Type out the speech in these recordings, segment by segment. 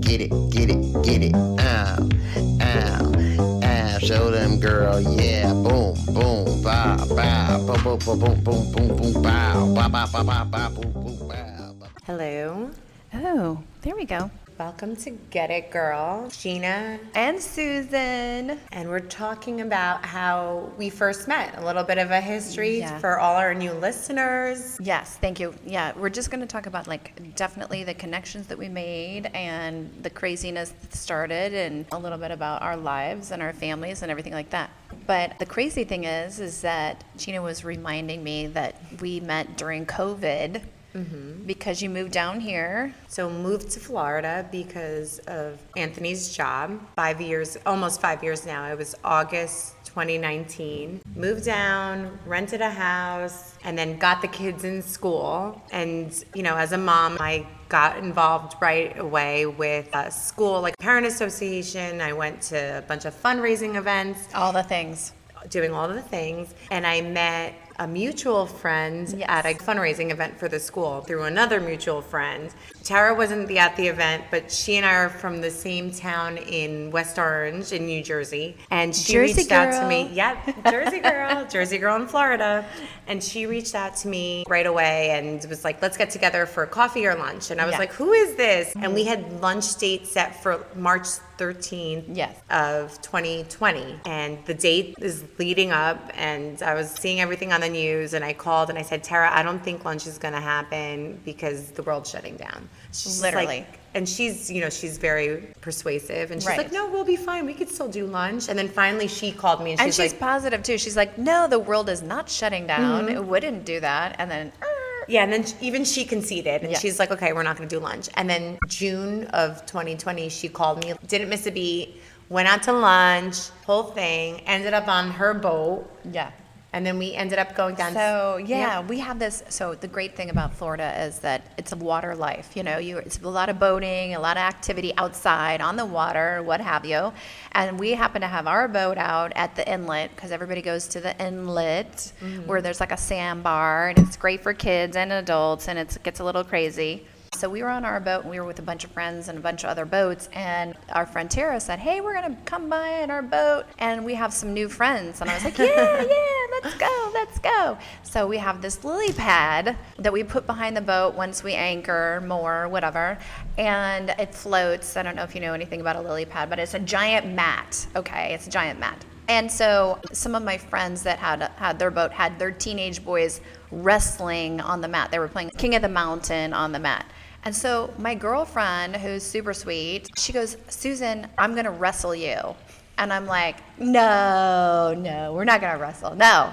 get it, get it, get it. Ow, ow, ow. Show them, girl, yeah. Boom, boom, bow, bow. Boom, boom, boom, boom, boom, boom, boom, bow. Bow, bow, bow, bow, bow, boom, boom, bow. Hello. Oh, there we go. Welcome to Get It Girl, Gina And Susan. and we're talking about how we first met, a little bit of a history Yeah. for all our new listeners. Yes, thank you. Yeah, we're just going to talk about definitely the connections that we made and the craziness that started and a little bit about our lives and our families and everything like that. But the crazy thing is that Gina was reminding me that we met during COVID because you moved down here. So moved to Florida because of Anthony's job. 5 years, almost 5 years now. It was August 2019. Moved down, rented a house, and then got the kids in school. And, you know, as a mom, I got involved right away with school, like parent association. I went to a bunch of fundraising events, All the things. doing all the things. And I met a mutual friend Yes. at a fundraising event for the school through another mutual friend. Tara wasn't at the event, but she and I are from the same town in West Orange in New Jersey. And she Jersey reached out to girl. me. Yep, Jersey girl in Florida. And she reached out to me right away and was like, let's get together for coffee or lunch. And I was Yeah. like, who is this? And we had lunch date set for March 13th Yes. of 2020. And the date is leading up, and I was seeing everything on the news, and I called and I said, Tara, I don't think lunch is going to happen because the world's shutting down. She's Literally. like, and she's, you know, she's very persuasive, and she's Right. like, no, we'll be fine. We could still do lunch. And then finally she called me and And she's she's like, positive too. She's like, no, the world is not shutting down. It wouldn't do that. And then, yeah, and then even she conceded, and Yeah. she's like, okay, we're not going to do lunch. And then June of 2020, she called me, didn't miss a beat, went out to lunch, whole thing, ended up on her boat, yeah. and then we ended up going down. So yeah, we have this. So the great thing about Florida is that it's a water life. You know, it's a lot of boating, a lot of activity outside on the water, what have you. And we happen to have our boat out at the inlet because everybody goes to the inlet where there's like a sandbar, and it's great for kids and adults, and it gets a little crazy. So we were on our boat, and we were with a bunch of friends and a bunch of other boats, and our friend Tara said, hey, we're going to come by in our boat, and we have some new friends. And I was like, yeah, let's go. So we have this lily pad that we put behind the boat once we anchor, moor, whatever, and it floats. I don't know if you know anything about a lily pad, but it's a giant mat, okay? It's a giant mat. And so some of my friends that had their boat had their teenage boys wrestling on the mat. They were playing King of the Mountain on the mat. And so my girlfriend, who's super sweet, she goes, Susan, I'm going to wrestle you. And I'm like, no, we're not going to wrestle. No.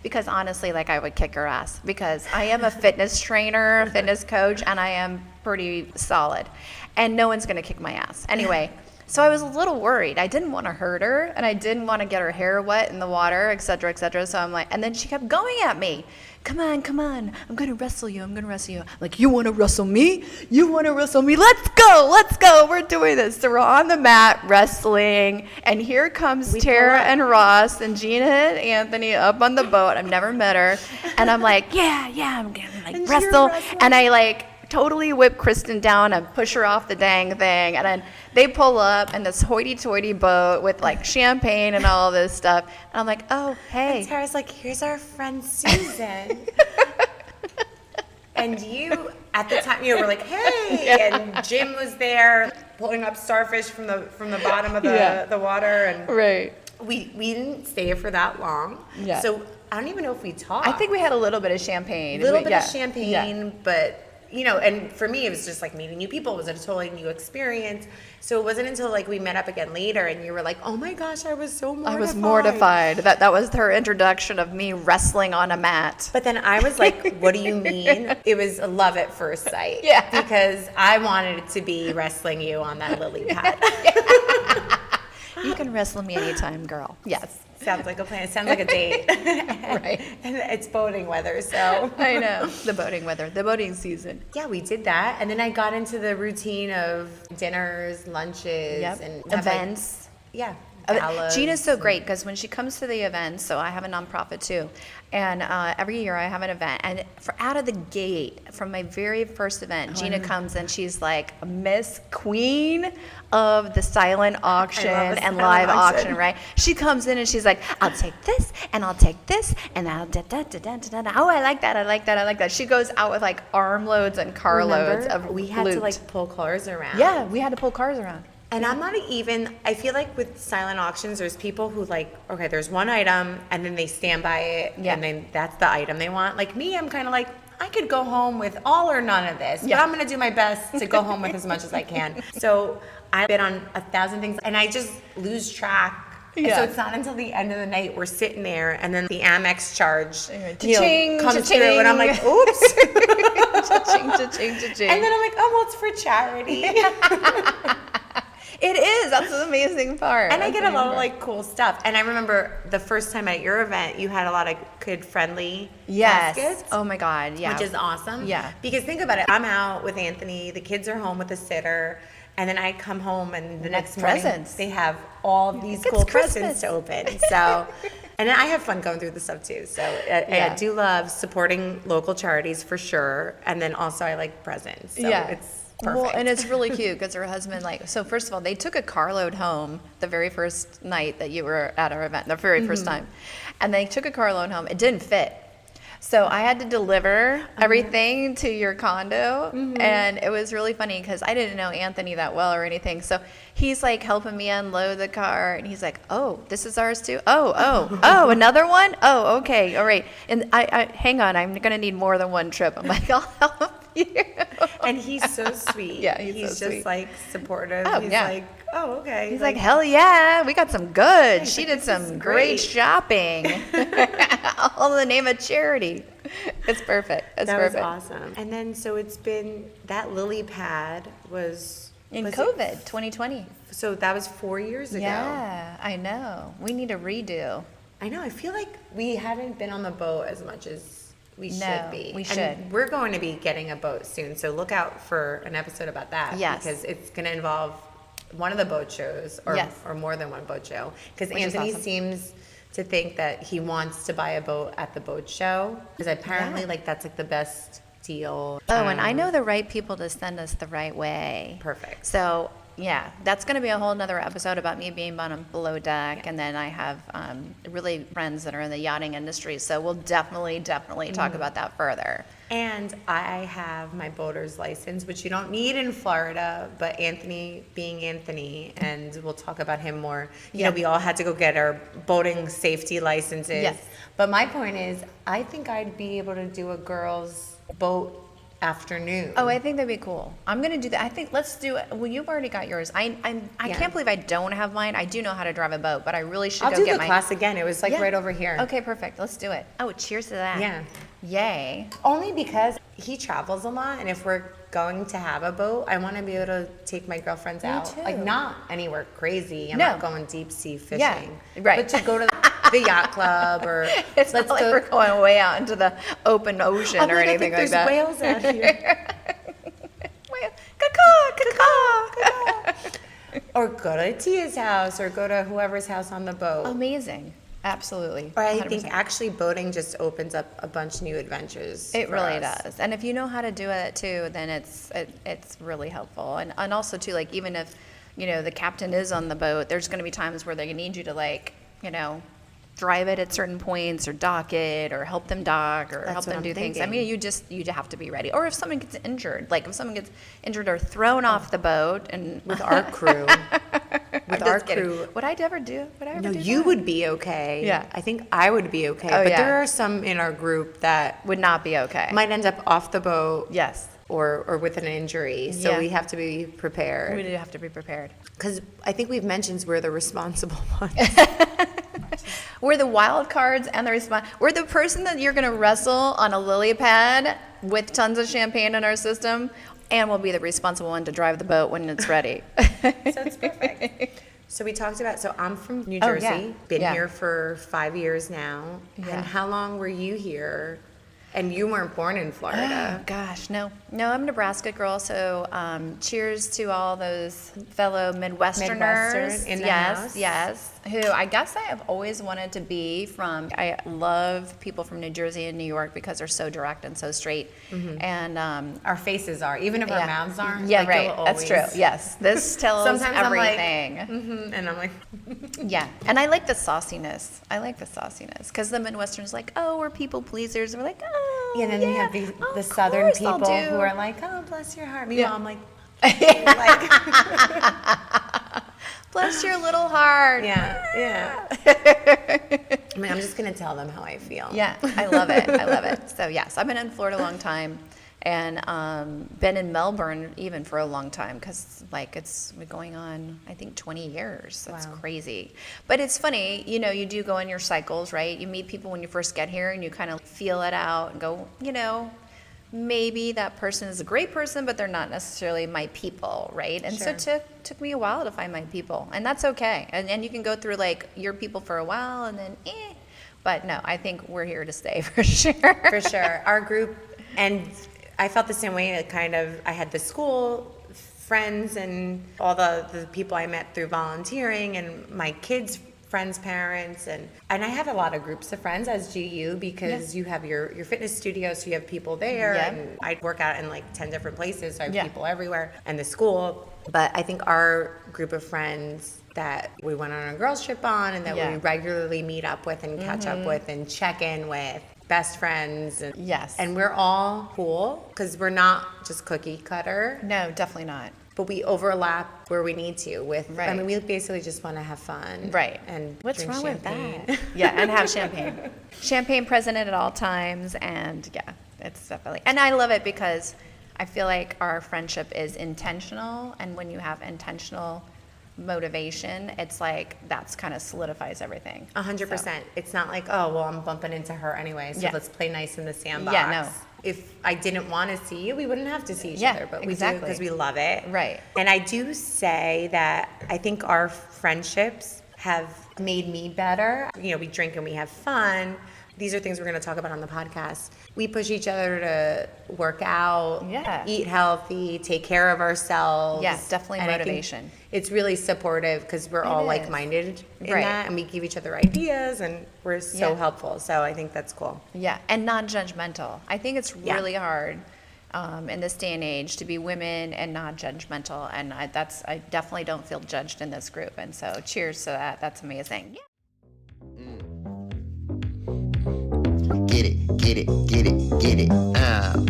Because honestly, like I would kick her ass because I am a fitness trainer, fitness coach, and I am pretty solid. And no one's going to kick my ass. Anyway. So I was a little worried. I didn't want to hurt her, and I didn't want to get her hair wet in the water, et cetera, et cetera. So I'm like, and then she kept going at me. Come on. I'm going to wrestle you. I'm like, you want to wrestle me? Let's go. We're doing this. So we're on the mat wrestling, and here comes Tara and Ross and Gina and Anthony up on the boat. I've never met her. And I'm like, yeah, I'm going to And wrestle. you're wrestling? And I totally whip Kristen down and push her off the dang thing. And then they pull up in this hoity-toity boat with champagne and all this stuff. And I'm like, oh, hey. And Tara's like, here's our friend Susan. And you, at the time, you were like, hey. Yeah. And Jim was there pulling up starfish from the bottom of the water. And Right. we didn't stay for that long. Yeah. So I don't even know if we talked. I think we had a little bit of champagne. of champagne, but you know, and for me, it was just like meeting new people. It was a totally new experience. So it wasn't until we met up again later, and you were like, "Oh my gosh, I was so mortified." I was mortified. That was her introduction of me wrestling on a mat. But then I was like, "What do you mean?" It was a love at first sight. Yeah. Because I wanted it to be wrestling you on that lily pad. You can wrestle me anytime, girl. Yes. Sounds like a plan. It sounds like a date. Right. And it's boating weather, so. I know. The boating weather. The boating season. Yeah, we did that. And then I got into the routine of dinners, lunches, and Events. Yeah, galas. Gina's so great because when she comes to the events, so I have a nonprofit too, and every year I have an event, and out of the gate, from my very first event, Gina comes and she's like Miss Queen of the silent auction and live auction, right? She comes in and she's like, I'll take this and I'll take this and I'll oh, I like that, I like that, I like that. She goes out with like armloads and carloads of we had loot. to like pull cars around. Yeah, we had to pull cars around. And I'm not even, I feel like with silent auctions, there's people who like, okay, there's one item and then they stand by it and then that's the item they want. Like me, I'm kind of like, I could go home with all or none of this, but I'm going to do my best to go home with as much as I can. So I've been on 1,000 things and I just lose track. And so it's not until the end of the night we're sitting there and then the Amex charge comes through and I'm like, oops. Cha-ching. And then I'm like, oh, well, it's for charity. It is. That's the amazing part. And I get a lot of like cool stuff. And I remember the first time at your event, you had a lot of kid-friendly baskets. Oh my God, yeah. Which is awesome. Yeah. Because think about it. I'm out with Anthony. The kids are home with a sitter. And then I come home and the next morning they have all these cool presents to open. So, and I have fun going through the stuff too. So I do love supporting local charities for sure. And then also I like presents. So it's perfect. Well, and it's really cute because her husband, like, so first of all, they took a carload home the very first night that you were at our event, the very first time. And they took a carload home. It didn't fit. So I had to deliver everything to your condo. And it was really funny because I didn't know Anthony that well or anything. So he's like helping me unload the car. And he's like, oh, this is ours too? Oh, another one? Oh, okay. All right. And I hang on. I'm going to need more than one trip. I'm like, I'll help you. And he's so sweet. Yeah, he's so just sweet. like supportive. Oh, he's yeah. like, oh, okay. He's like, hell yeah, we got some goods. She like, did this some is great great. shopping. All in the name of charity. It's perfect. It's that perfect. was awesome. And then, so it's been, that lily pad was... In was COVID, it- 2020. So that was 4 years ago. Yeah, I know. We need a redo. I know. I feel like we haven't been on the boat as much as we No, should be. we And should. we're going to be getting a boat soon, so look out for an episode about that. Yes. Because it's going to involve one of the boat shows or, Yes. or more than one boat show. Because Which is Anthony awesome. seems to think that he wants to buy a boat at the boat show. Because apparently, like, that's like the best deal. Oh, and I know the right people to send us the right way. Perfect. So, yeah, that's going to be a whole nother episode about me being on a below deck. And then I have really friends that are in the yachting industry. So we'll definitely talk about that further. And I have my boater's license, which you don't need in Florida, but Anthony being Anthony, and we'll talk about him more. You know, we all had to go get our boating safety licenses. Yes. But my point is, I think I'd be able to do a girls' boat afternoon. Oh, I think that'd be cool. I'm gonna do that. I think let's do it. Well, you've already got yours. I can't believe I don't have mine. I do know how to drive a boat, but I really should I'll go do get the my class again. It was like right over here. Okay, perfect. Let's do it. Oh, cheers to that. Yeah. Yay. Only because he travels a lot, and if we're going to have a boat, I want to be able to take my girlfriends out. too. Like, not anywhere crazy. I'm No. not going deep sea fishing. Yeah, right. But to go to the yacht club or It's let's not like go. we're going way out into the open ocean I'm or like, anything I like think that. there's whales out here. Or go to Tia's house or go to whoever's house on the boat. Amazing. Absolutely. Or I think 100%. actually boating just opens up a bunch of new adventures. It for really us. does. And if you know how to do it too, then it's really helpful. And also too, like even if, you know, the captain is on the boat, there's going to be times where they need you to like, you know, drive it at certain points or dock it or help them dock or That's help what them I'm do things. I thinking. mean, you have to be ready. Or if someone gets injured, like if someone gets injured or thrown off the boat and With our crew. With our crew. Would I ever do? No, you that? would be okay. Yeah. I think I would be okay. Oh, but yeah. there are some in our group that Would not be okay. might end up off the boat Yes. or with an injury. So Yeah. we have to be prepared. We do have to be prepared. Because I think we've mentioned we're the responsible ones. We're the wild cards and the response. We're the person that you're going to wrestle on a lily pad with tons of champagne in our system, and we'll be the responsible one to drive the boat when it's ready. So it's perfect. So we talked about, so I'm from New Oh, Jersey, yeah. been Yeah. here for 5 years now. Yeah. And how long were you here? And you weren't born in Oh, Florida. gosh, no. No, I'm a Nebraska girl, so cheers to all those fellow Midwesterners. Midwestern in the yes, house. yes. Who I guess I have always wanted to be from. I love people from New Jersey and New York because they're so direct and so straight. And Our faces are, even if our mouths aren't. yeah, like, right. you'll That's true. always- Yes, this tells Sometimes everything. I'm like, and I'm like, Yeah, and I like the sauciness. I like the sauciness because the Midwesterners like, oh, we're people pleasers. We're like, oh, yeah. And then you have the of Southern course I'll people do. who are like, oh, bless your heart. Yeah. Meanwhile, I'm like, Bless your little heart. yeah. I mean, I'm just gonna tell them how I feel. Yeah, I love it. I love it. So yes, I've been in Florida a long time, and been in Melbourne even for a long time because like it's been going on I think 20 years. That's Wow. crazy. But it's funny, you know, you do go in your cycles, right? You meet people when you first get here, and you kind of feel it out and go, you know, maybe that person is a great person, but they're not necessarily my people, right? And so Sure. it took me a while to find my people, and that's okay. And you can go through like your people for a while, and then But no, I think we're here to stay for sure. For sure. Our group, and I felt the same way. It kind of, I had the school friends and all the people I met through volunteering and my kids' friends' parents. And I have a lot of groups of friends, as do you, because you have your fitness studio, so you have people there. Yeah. And I work out in like 10 different places, so I have Yeah. people everywhere, and the school. But I think our group of friends that we went on a girls trip on and that Yeah. we regularly meet up with and catch up with and check in with, best friends. And, Yes. and we're all cool because we're not just cookie cutter, No, definitely not. but we overlap where we need to with, I Right. mean, we basically just want to have fun. Right. And What's drink wrong champagne. with that? Yeah, and have champagne. Champagne present at all times, and yeah, it's definitely. And I love it because I feel like our friendship is intentional, and when you have intentional motivation, it's like that's kind of solidifies everything. 100%. It's not like, oh, well, I'm bumping into her anyway, so Yeah. let's play nice in the sandbox. Yeah, no. If I didn't want to see you, we wouldn't have to see each Yeah, other, but we do exactly. because we love it. Right. And I do say that I think our friendships have made me better. You know, we drink and we have fun. These are things we're going to talk about on the podcast. We push each other to work out, Yeah. eat healthy, take care of ourselves. Yes, definitely And I think motivation. it's really supportive because we're all is. like-minded in Right. that, and we give each other ideas, and we're so Yeah. helpful. So I think that's cool. Yeah, and non-judgmental. I think it's Yeah. really hard in this day and age to be women and non-judgmental, and I definitely don't feel judged in this group. And so, cheers to that. That's amazing. Get it, get it, get it, get it. Ow,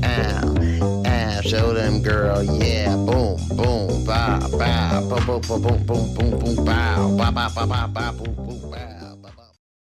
ow, ow. Show them, girl. Yeah, boom, boom, bow, bow, boom, boom, boom, boom, boom, boom, bow, bow, bow, bow, bow, bow, boom.